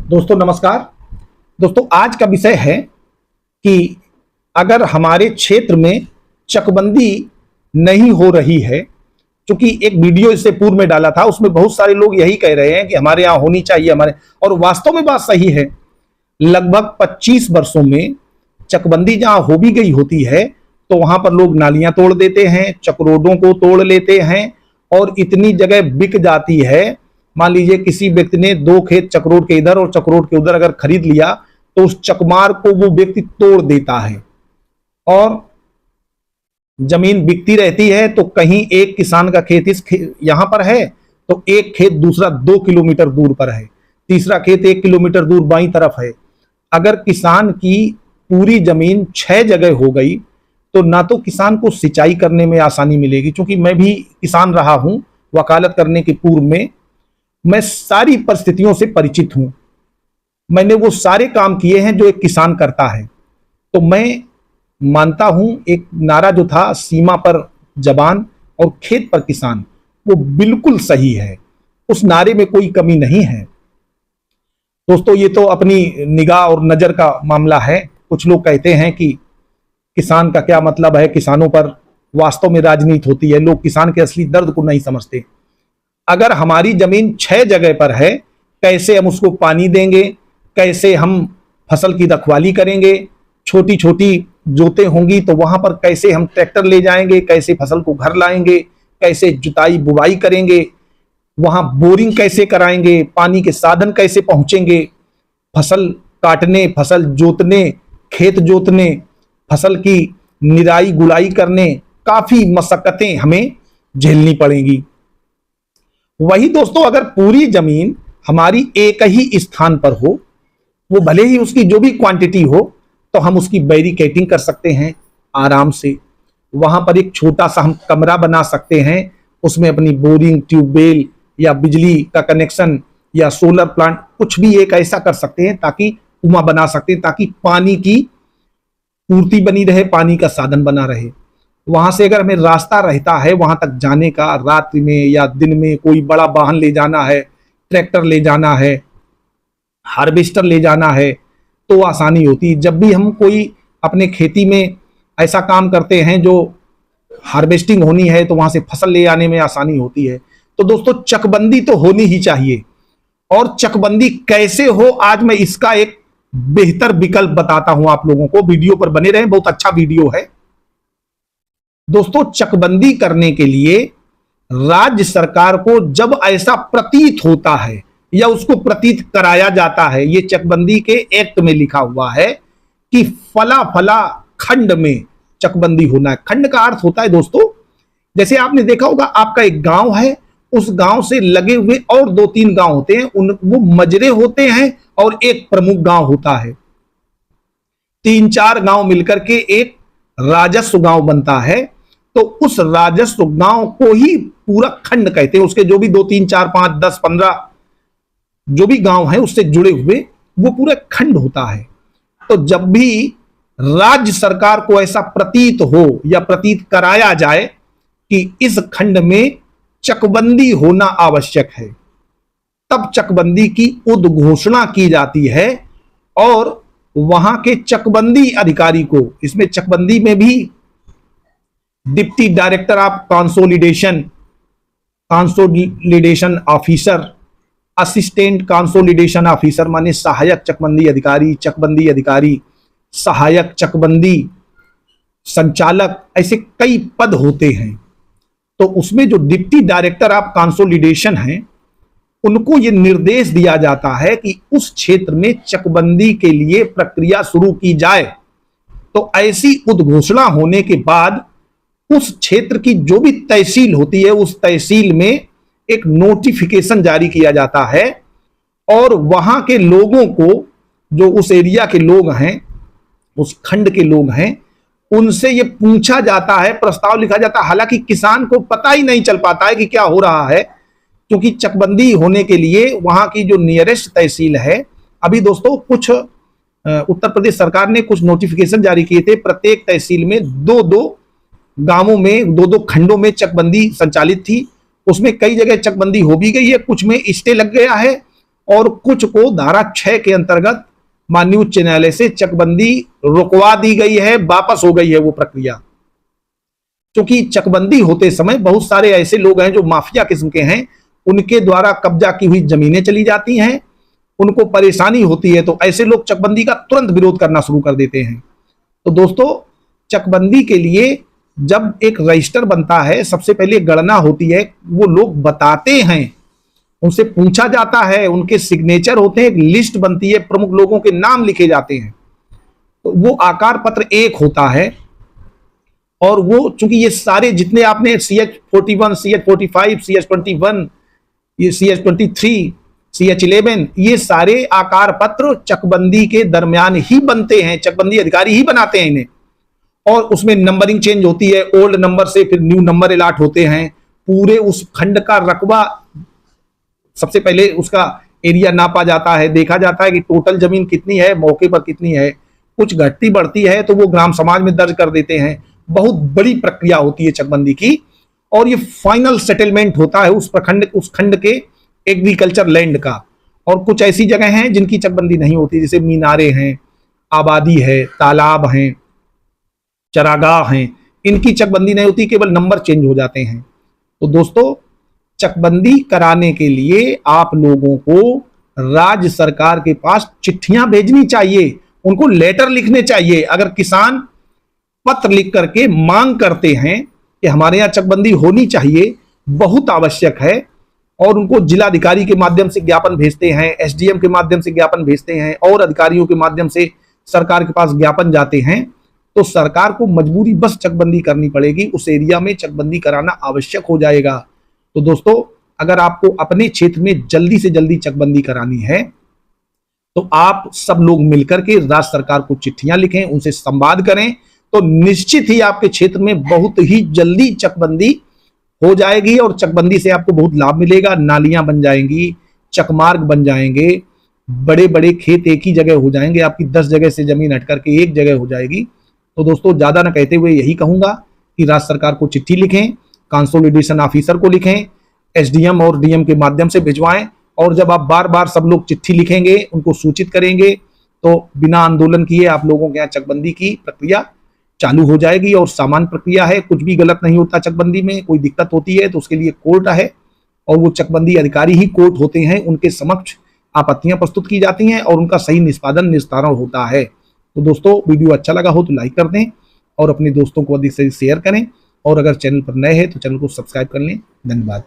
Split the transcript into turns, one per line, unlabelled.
दोस्तों नमस्कार। दोस्तों आज का विषय है कि अगर हमारे क्षेत्र में चकबंदी नहीं हो रही है, क्योंकि एक वीडियो इससे पूर्व में डाला था, उसमें बहुत सारे लोग यही कह रहे हैं कि हमारे यहाँ होनी चाहिए और वास्तव में बात सही है। लगभग 25 वर्षों में चकबंदी जहां हो भी गई होती है तो वहां पर लोग नालियां तोड़ देते हैं, चकरोडों को तोड़ लेते हैं और इतनी जगह बिक जाती है। मान लीजिए किसी व्यक्ति ने 2 खेत चकरोड के इधर और चकरोड के उधर अगर खरीद लिया तो उस चकमार को वो व्यक्ति तोड़ देता है और जमीन बिकती रहती है। तो कहीं एक किसान का खेत यहां पर है तो एक खेत दूसरा 2 किलोमीटर दूर पर है, तीसरा खेत 1 किलोमीटर दूर बाईं तरफ है। अगर किसान की पूरी जमीन 6 जगह हो गई तो ना तो किसान को सिंचाई करने में आसानी मिलेगी, क्योंकि मैं भी किसान रहा हूं, वकालत करने के पूर्व में मैं सारी परिस्थितियों से परिचित हूं। मैंने वो सारे काम किए हैं जो एक किसान करता है। तो मैं मानता हूं एक नारा जो था, सीमा पर जवान और खेत पर किसान, वो बिल्कुल सही है, उस नारे में कोई कमी नहीं है। दोस्तों ये तो अपनी निगाह और नजर का मामला है। कुछ लोग कहते हैं कि किसान का क्या मतलब है, किसानों पर वास्तव में राजनीति होती है, लोग किसान के असली दर्द को नहीं समझते। अगर हमारी जमीन 6 जगह पर है, कैसे हम उसको पानी देंगे, कैसे हम फसल की रखवाली करेंगे, छोटी छोटी जोतें होंगी तो वहां पर कैसे हम ट्रैक्टर ले जाएंगे, कैसे फसल को घर लाएंगे, कैसे जुताई बुवाई करेंगे, वहां बोरिंग कैसे कराएंगे, पानी के साधन कैसे पहुंचेंगे, फसल काटने, फसल जोतने, खेत जोतने, फसल की निराई गुलाई करने काफी मशक्कतें हमें झेलनी पड़ेंगी। वही दोस्तों अगर पूरी जमीन हमारी एक ही स्थान पर हो, वो भले ही उसकी जो भी क्वांटिटी हो, तो हम उसकी बैरिकेटिंग कर सकते हैं आराम से। वहां पर एक छोटा सा हम कमरा बना सकते हैं, उसमें अपनी बोरिंग, ट्यूबवेल या बिजली का कनेक्शन या सोलर प्लांट कुछ भी एक ऐसा कर सकते हैं ताकि कुआं बना सकते हैं, ताकि पानी की पूर्ति बनी रहे, पानी का साधन बना रहे। वहां से अगर हमें रास्ता रहता है वहां तक जाने का, रात्रि में या दिन में कोई बड़ा वाहन ले जाना है, ट्रैक्टर ले जाना है, हार्वेस्टर ले जाना है, तो आसानी होती है। जब भी हम कोई अपने खेती में ऐसा काम करते हैं जो हार्वेस्टिंग होनी है तो वहां से फसल ले आने में आसानी होती है। तो दोस्तों चकबंदी तो होनी ही चाहिए, और चकबंदी कैसे हो आज मैं इसका एक बेहतर विकल्प बताता हूं आप लोगों को। वीडियो पर बने रहें, बहुत अच्छा वीडियो है। दोस्तों चकबंदी करने के लिए राज्य सरकार को जब ऐसा प्रतीत होता है या उसको प्रतीत कराया जाता है, ये चकबंदी के एक्ट में लिखा हुआ है कि फला फला खंड में चकबंदी होना है। खंड का अर्थ होता है दोस्तों, जैसे आपने देखा होगा आपका एक गांव है, उस गांव से लगे हुए और 2-3 गांव होते हैं, वो मजरे होते हैं और एक प्रमुख गांव होता है। 3-4 गांव मिलकर के एक राजस्व गांव बनता है। तो उस राजस्व गांव को ही पूरा खंड कहते हैं। उसके जो भी 2, 3, 4, 5, 10, 15 जो भी गांव है उससे जुड़े हुए वो पूरा खंड होता है। तो जब भी राज्य सरकार को ऐसा प्रतीत हो या प्रतीत कराया जाए कि इस खंड में चकबंदी होना आवश्यक है, तब चकबंदी की उद्घोषणा की जाती है और वहां के चकबंदी अधिकारी को, इसमें चकबंदी में भी deputy director of consolidation officer, assistant consolidation officer माने सहायक चकबंदी अधिकारी, चकबंदी अधिकारी, सहायक चकबंदी संचालक, ऐसे कई पद होते हैं। तो उसमें जो डिप्टी डायरेक्टर ऑफ कंसोलिडेशन है, उनको यह निर्देश दिया जाता है कि उस क्षेत्र में चकबंदी के लिए प्रक्रिया शुरू की जाए। तो ऐसी उद्घोषणा होने के बाद उस क्षेत्र की जो भी तहसील होती है, उस तहसील में एक नोटिफिकेशन जारी किया जाता है और वहां के लोगों को, जो उस एरिया के लोग हैं, उस खंड के लोग हैं, उनसे ये पूछा जाता है, प्रस्ताव लिखा जाता है। हालांकि किसान को पता ही नहीं चल पाता है कि क्या हो रहा है, क्योंकि चकबंदी होने के लिए वहां की जो नियरेस्ट तहसील है, अभी दोस्तों कुछ उत्तर प्रदेश सरकार ने कुछ नोटिफिकेशन जारी किए थे, प्रत्येक तहसील में 2-2 गांवों में 2-2 खंडों में चकबंदी संचालित थी। उसमें कई जगह चकबंदी हो भी गई है, कुछ में स्टे लग गया है और कुछ को धारा 6 के अंतर्गत माननीय उच्च न्यायालय से चकबंदी रुकवा दी गई है, वापस हो गई है वो प्रक्रिया। क्योंकि चकबंदी होते समय बहुत सारे ऐसे लोग हैं जो माफिया किस्म के हैं, उनके द्वारा कब्जा की हुई जमीनें चली जाती हैं, उनको परेशानी होती है, तो ऐसे लोग चकबंदी का तुरंत विरोध करना शुरू कर देते हैं। तो दोस्तों, चकबंदी के लिए जब एक रजिस्टर बनता है, सबसे पहले गणना होती है, वो लोग बताते हैं, उनसे पूछा जाता है, उनके सिग्नेचर होते हैं, एक लिस्ट बनती है, प्रमुख लोगों के नाम लिखे जाते हैं। तो वो आकार पत्र एक होता है, और वो चूंकि ये सारे जितने आपने CH41, CH45, CH21, ये CH23, CH11, ये सारे आकार पत्र चकबंदी के दरमियान ही बनते हैं, चकबंदी अधिकारी ही बनाते हैं इन्हें। और उसमें नंबरिंग चेंज होती है, ओल्ड नंबर से फिर न्यू नंबर अलॉट होते हैं। पूरे उस खंड का रकबा, सबसे पहले उसका एरिया नापा जाता है, देखा जाता है कि टोटल जमीन कितनी है, मौके पर कितनी है, कुछ घटती बढ़ती है तो वो ग्राम समाज में दर्ज कर देते हैं। बहुत बड़ी प्रक्रिया होती है चकबंदी की, और ये फाइनल सेटलमेंट होता है उस खंड के एग्रीकल्चर लैंड का। और कुछ ऐसी जगह हैं जिनकी चकबंदी नहीं होती, जैसे मीनारे हैं, आबादी है, तालाब हैं, चरागाह हैं, इनकी चकबंदी नहीं होती, केवल नंबर चेंज हो जाते हैं। तो दोस्तों, चकबंदी कराने के लिए आप लोगों को राज्य सरकार के पास चिट्ठियां भेजनी चाहिए, उनको लेटर लिखने चाहिए। अगर किसान पत्र लिख करके मांग करते हैं कि हमारे यहाँ चकबंदी होनी चाहिए, बहुत आवश्यक है, और उनको जिलाधिकारी के माध्यम से ज्ञापन भेजते हैं, SDM के माध्यम से ज्ञापन भेजते हैं, और अधिकारियों के माध्यम से सरकार के पास ज्ञापन जाते हैं, तो सरकार को मजबूरी बस चकबंदी करनी पड़ेगी, उस एरिया में चकबंदी कराना आवश्यक हो जाएगा। तो दोस्तों, अगर आपको अपने क्षेत्र में जल्दी से जल्दी चकबंदी करानी है, तो आप सब लोग मिलकर के राज्य सरकार को चिट्ठियां लिखें, उनसे संवाद करें, तो निश्चित ही आपके क्षेत्र में बहुत ही जल्दी चकबंदी हो जाएगी, और चकबंदी से आपको बहुत लाभ मिलेगा। नालियां बन जाएंगी, चकमार्ग बन जाएंगे, बड़े बड़े खेत एक ही जगह हो जाएंगे, आपकी 10 जगह से जमीन हट करके एक जगह हो जाएगी। तो दोस्तों, ज्यादा ना कहते हुए यही कहूंगा कि राज्य सरकार को चिट्ठी लिखें, कंसोलिडेशन ऑफिसर को लिखें, SDM और DM के माध्यम से भिजवाएं, और जब आप बार बार सब लोग चिट्ठी लिखेंगे, उनको सूचित करेंगे, तो बिना आंदोलन किए आप लोगों के यहाँ चकबंदी की प्रक्रिया चालू हो जाएगी। और सामान्य प्रक्रिया है, कुछ भी गलत नहीं होता चकबंदी में। कोई दिक्कत होती है तो उसके लिए कोर्ट है, और वो चकबंदी अधिकारी ही कोर्ट होते हैं, उनके समक्ष आपत्तियां प्रस्तुत की जाती हैं, और उनका सही निस्तारण होता है। तो दोस्तों, वीडियो अच्छा लगा हो तो लाइक कर दें, और अपने दोस्तों को अधिक से शेयर करें, और अगर चैनल पर नए हैं तो चैनल को सब्सक्राइब कर लें। धन्यवाद।